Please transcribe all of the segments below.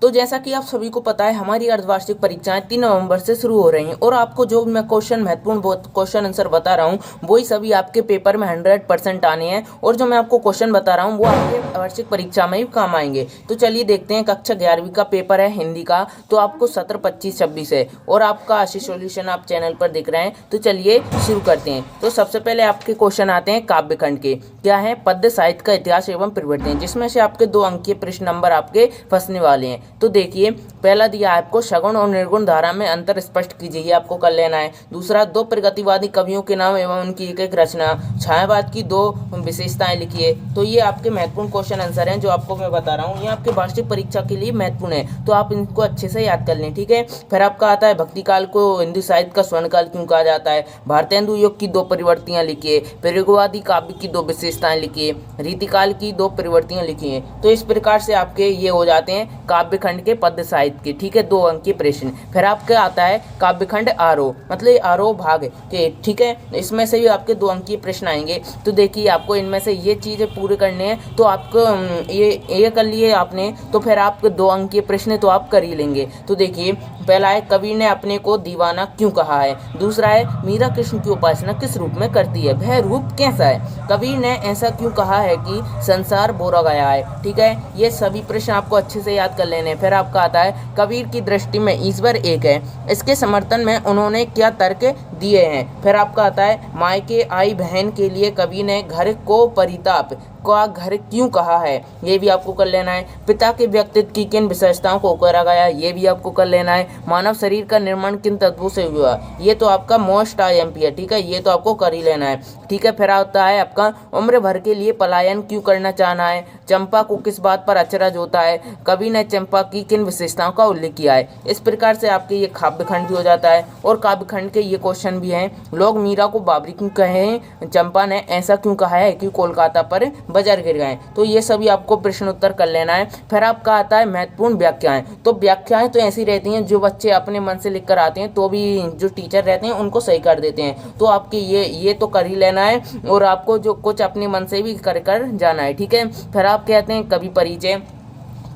तो जैसा कि आप सभी को पता है हमारी अर्धवार्षिक परीक्षाएं 3 नवंबर से शुरू हो रही हैं और आपको जो मैं क्वेश्चन महत्वपूर्ण क्वेश्चन आंसर बता रहा हूं वही सभी आपके पेपर में 100% आने हैं और जो मैं आपको क्वेश्चन बता रहा हूं वो आपके वार्षिक परीक्षा में भी काम आएंगे। तो चलिए देखते हैं। कक्षा 11वीं का पेपर है हिंदी का, तो आपको 17, 25, 26 है और आपका आशीष सॉल्यूशन आप चैनल पर देख रहे हैं। तो चलिए शुरू करते हैं। तो सबसे पहले आपके क्वेश्चन आते हैं काव्यखंड के। क्या है? पद्य साहित्य का इतिहास एवं प्रवृत्ति, जिसमें से आपके 2 अंकीय प्रश्न नंबर आपके फंसने वाले हैं। तो देखिए, पहला दिया है आपको सगुण और निर्गुण धारा में अंतर स्पष्ट कीजिए, ये आपको कर लेना है। दूसरा, 2 प्रगतिवादी कवियों के नाम एवं उनकी एक एक रचना। छायावाद की 2 विशेषताएं लिखिए। तो ये आपके महत्वपूर्ण क्वेश्चन आंसर हैं जो आपको मैं बता रहा हूँ। ये आपके वार्षिक परीक्षा के लिए महत्वपूर्ण है, तो आप इनको अच्छे से याद कर लें, ठीक है। फिर आपका आता है भक्ति काल को हिंदू साहित्य का स्वर्ण काल क्यों कहा जाता है। भारतेंदु युग की 2 प्रवृत्तियां लिखिए। प्रयोगवादी काव्य की 2 विशेषताएं लिखिए। रीतिकाल की 2 प्रवृत्तियां लिखिए। तो इस प्रकार से आपके ये हो जाते हैं काव्यखंड के पद्य साहित्य के, ठीक है, 2 अंक के प्रश्न। फिर आपका आता है काव्यखंड आरोह, मतलब आरोह भाग के, ठीक है। इसमें से भी आपके 2 अंकीय प्रश्न आएंगे। तो देखिए, आपको इनमें से ये चीजें पूरी करनी है। तो आपको ये कर लिए आपने, तो फिर आपके 2 अंकीय प्रश्न तो आप कर ही लेंगे। तो देखिए, पहला है कवि ने अपने को दीवाना क्यों कहा है। दूसरा है मीरा कृष्ण की उपासना किस रूप में करती है, वह रूप कैसा है। कवि ने ऐसा क्यों कहा है कि संसार बोरा गया है, ठीक है। ये सभी प्रश्न आपको अच्छे से याद कर लेने। फिर आपका आता है कबीर की दृष्टि में ईश्वर एक है, इसके समर्थन में उन्होंने क्या तर्क दिए हैं। फिर आपका आता है मायके आई बहन के लिए कवि ने घर को परिताप का घर क्यों कहा है, ये भी आपको कर लेना है। पिता के व्यक्तित्व की किन विशेषताओं को करा गया, ये भी आपको कर लेना है। मानव शरीर का निर्माण किन तत्वों से हुआ, ये तो आपका मोस्ट IMP है, ठीक है, ये तो आपको कर ही लेना है, ठीक है। फिर आता है आपका उम्र भर के लिए पलायन क्यों करना चाहना है। चंपा को किस बात पर अचरज होता है, कवि ने चंपा की किन विशेषताओं का उल्लेख किया है। इस प्रकार से आपके ये काव्यखंड भी हो जाता है और काव्यखंड के ये क्वेश्चन भी हैं। लोग मीरा को बाबरी क्यों कहे, चंपा ने ऐसा क्यों कहा है कि कोलकाता पर बाजार गिर गए। तो ये सभी आपको प्रश्न उत्तर कर लेना है। फिर आपका आता है महत्वपूर्ण व्याख्याएं। तो व्याख्याएं तो ऐसी रहती हैं जो बच्चे अपने मन से लिख कर आते हैं, तो भी जो टीचर रहते हैं उनको सही कर देते हैं। तो आपके ये तो कर ही लेना है और आपको जो कुछ अपने मन से भी कर जाना है, ठीक है। फिर आप कहते हैं कवि परिचय।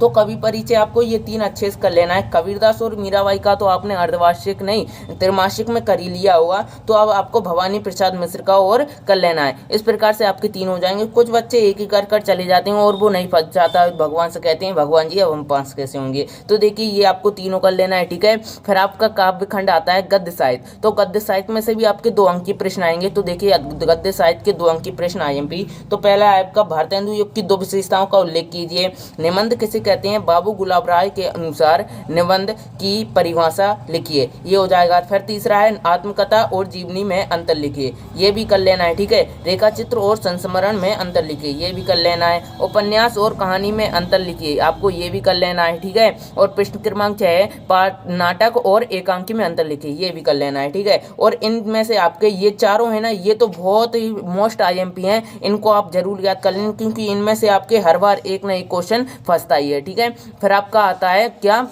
तो कवि परिचय आपको ये 3 अच्छे से कर लेना है। कबीरदास और मीराबाई का तो आपने अर्धवार्षिक नहीं त्रैमासिक में कर ही लिया होगा, तो अब आपको भवानी प्रसाद मिश्र का और कर लेना है। इस प्रकार से आपके 3 हो जाएंगे। कुछ बच्चे एक ही कर चले जाते हैं और वो नहीं फंस जाता, भगवान से कहते हैं भगवान जी अब हम पास कैसे होंगे। तो देखिए, ये आपको तीनों कर लेना है, ठीक है। फिर आपका काव्यखंड आता है गद्य साहित्य। तो गद्य साहित्य में से भी आपके 2 अंकीय प्रश्न आएंगे। तो देखिए, गद्य साहित्य के 2 अंकीय प्रश्न IMP। तो पहला है आपका भारतेंदु युग की 2 विशेषताओं का उल्लेख कीजिए। निबंध किसे कहते हैं, बाबू गुलाब राय के अनुसार निबंध की परिभाषा लिखिए, ये हो जाएगा। फिर तीसरा है आत्मकथा और जीवनी में अंतर लिखिए, ये भी कर लेना है, ठीक है। रेखा चित्र और संस्मरण में अंतर लिखिए, ये भी कर लेना है। उपन्यास और कहानी में अंतर लिखिए, आपको ये भी कर लेना है, ठीक है। और प्रश्न क्रमांक 6 नाटक और एकांकी में अंतर लिखिए, ये भी कर लेना है, ठीक है। और इनमें से आपके ये चारों है ना, ये तो बहुत ही मोस्ट IMP हैं, इनको आप जरूर याद कर लें क्योंकि इनमें से आपके हर बार एक ना एक क्वेश्चन फंसता ही है, ठीक है। फिर आपका आता है क्या,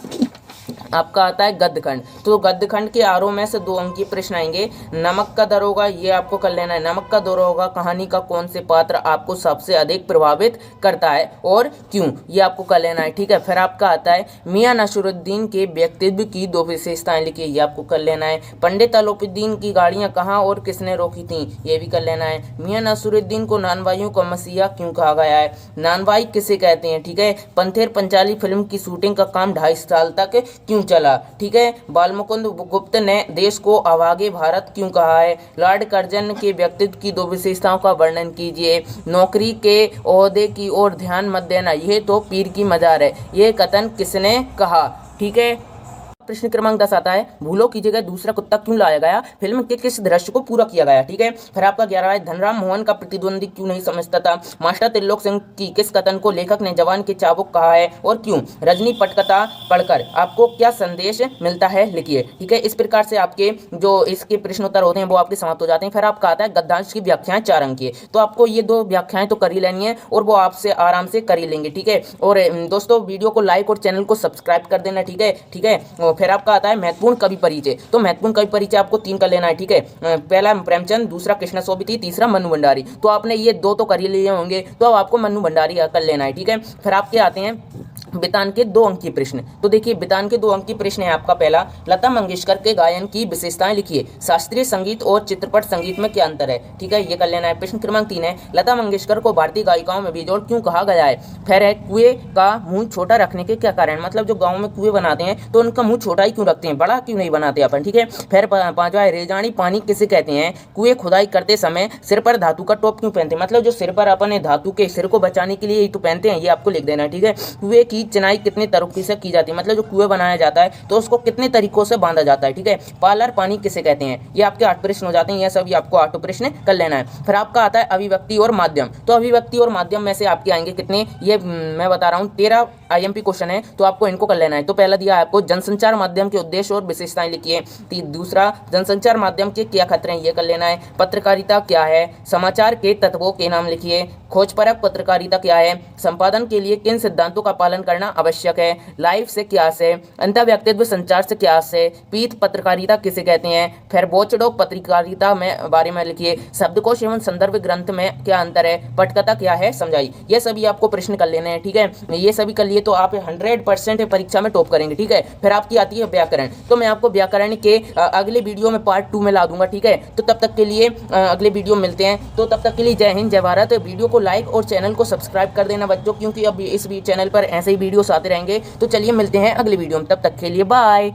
आपका आता है गद्यखंड। तो गद्यखंड के आरोह में से 2 अंकीय प्रश्न आएंगे। नमक का दरोगा, ये आपको कर लेना है। नमक का दरोगा कहानी का कौन से पात्र आपको सबसे अधिक प्रभावित करता है और क्यों, ये आपको कर लेना है, ठीक है। फिर आपका आता है मियां नसरुद्दीन के व्यक्तित्व की 2 विशेषताएं लिखिए, ये आपको कर लेना है। पंडित अलोपीदीन की गाड़ियां कहाँ और किसने रोकी थी, ये भी कर लेना है। मियां नसरुद्दीन को नानवाइयों का मसीहा क्यों कहा गया है, नानवाई किसे कहते हैं, ठीक है। पंथेर पंचाली फिल्म की शूटिंग का काम 2.5 साल तक क्यों चला, ठीक है। बालमुकुंद गुप्त ने देश को अभागे भारत क्यों कहा है। लॉर्ड कर्जन के व्यक्तित्व की 2 विशेषताओं का वर्णन कीजिए। नौकरी के ओहदे की ओर ध्यान मत देना, यह तो पीर की मजार है, यह कथन किसने कहा, ठीक है। प्रश्न क्रमांक 10 आता है भूलों की जगह दूसरा कुत्ता क्यों लाया गया, फिल्म के किस दृश्य को पूरा किया गया, ठीक है। फिर आपका 11 है धनराम मोहन का प्रतिद्वंदी क्यों नहीं समझता था। मास्टर त्रिलोक सिंह की किस कथन को लेखक ने जवान के चाबुक कहा है और क्यों। रजनी पटकथा पढ़कर आपको क्या संदेश मिलता है, लिखिए, ठीक है। इस प्रकार से आपके जो इसके प्रश्नोत्तर होते हैं वो आपके समाप्त हो जाते हैं। फिर आपका आता है गद्यांश की व्याख्याएं 4 अंक की। तो आपको ये 2 व्याख्याएं तो कर ही लेनी है और वो आपसे आराम से कर ही लेंगे, ठीक है। और दोस्तों, वीडियो को लाइक और चैनल को सब्सक्राइब कर देना, ठीक है, ठीक है। फिर आपका आता है महत्वपूर्ण कवि परिचय। तो महत्वपूर्ण कवि परिचय आपको 3 कर लेना है, ठीक है। पहला प्रेमचंद, दूसरा कृष्ण सोबती, तीसरा मन्नू भंडारी। तो आपने ये 2 तो कर ही लिए होंगे, तो अब आपको मन्नू भंडारी कर लेना है, ठीक है। फिर आपके आते हैं बितान के 2 अंक की प्रश्न। तो देखिए बितान के 2 अंक की प्रश्न है आपका पहला, लता मंगेशकर के गायन की विशेषताएं लिखिए। शास्त्रीय संगीत और चित्रपट संगीत में क्या अंतर है? ठीक है, ये कर लेना है। प्रश्न क्रमांक 3 है, लता मंगेशकर को भारतीय गायिकाओं में बेजोड़ क्यों कहा गया है? फिर है, कुएं का मुंह छोटा रखने के क्या कारण? मतलब जो गाँव में कुएं बनाते हैं तो उनका मुंह छोटा ही क्यों रखते हैं, बड़ा क्यों नहीं बनाते अपन? ठीक है। फिर 5वां है, रेजानी पानी किसे कहते हैं? कुएं खुदाई करते समय सिर पर धातु का टोप क्यों पहनते हैं? मतलब जो सिर पर अपन धातु के सिर को बचाने के लिए ही तो पहनते हैं, ये आपको लिख देना है। ठीक है। कुएं की चिनाई कितने तरीके से की जाती है? मतलब जो कुएं बनाया जाता है तो उसको कितने तरीकों से बांधा जाता है? ठीक है। पालर पानी किसे कहते हैं? ये आपके 8 प्रश्न हो जाते हैं, ये सभी आपको 8 प्रश्न कर लेना है। फिर आपका आता है अभिव्यक्ति और माध्यम। तो अभिव्यक्ति और माध्यम में से आपके आएंगे कितने, ये मैं बता रहा हूँ 13 IMP क्वेश्चन है, तो आपको इनको कर लेना है। तो पहला दिया है आपको, जनसंचार माध्यम के उद्देश्य और विशेषताएं लिखिए। दूसरा, जनसंचार माध्यम के क्या खतरे हैं, ये कर लेना है। पत्रकारिता क्या है? समाचार के तत्वों के नाम लिखिए। खोजपरक पत्रकारिता क्या है? संपादन के लिए किन सिद्धांतों का पालन करना आवश्यक है? लाइव से क्या है? अंतर्व्यक्तित्व संचार से क्या है? पीठ पत्रकारिता किसे कहते हैं? फिर वॉचडॉग पत्रकारिता में बारे में लिखिए। शब्दकोश एवं संदर्भ ग्रंथ में क्या अंतर है? पटकथा क्या है, समझाइए। ये सभी आपको प्रश्न कर लेने हैं। ठीक है, ये सभी कर लिए तो आप 100% परीक्षा में टॉप करेंगे। ठीक है। फिर आपकी आती है व्याकरण। तो मैं आपको व्याकरण के अगले वीडियो में पार्ट 2 में ला दूंगा। ठीक है, तो तब तक के लिए अगले वीडियो मिलते हैं। तो तब तक के लिए जय हिंद, जय भारत। वीडियो को लाइक और चैनल को सब्सक्राइब कर देना बच्चों, क्योंकि अब इस चैनल पर ऐसे ही वीडियोस आते रहेंगे। तो चलिए मिलते हैं अगले वीडियो में, तब तक के लिए बाय।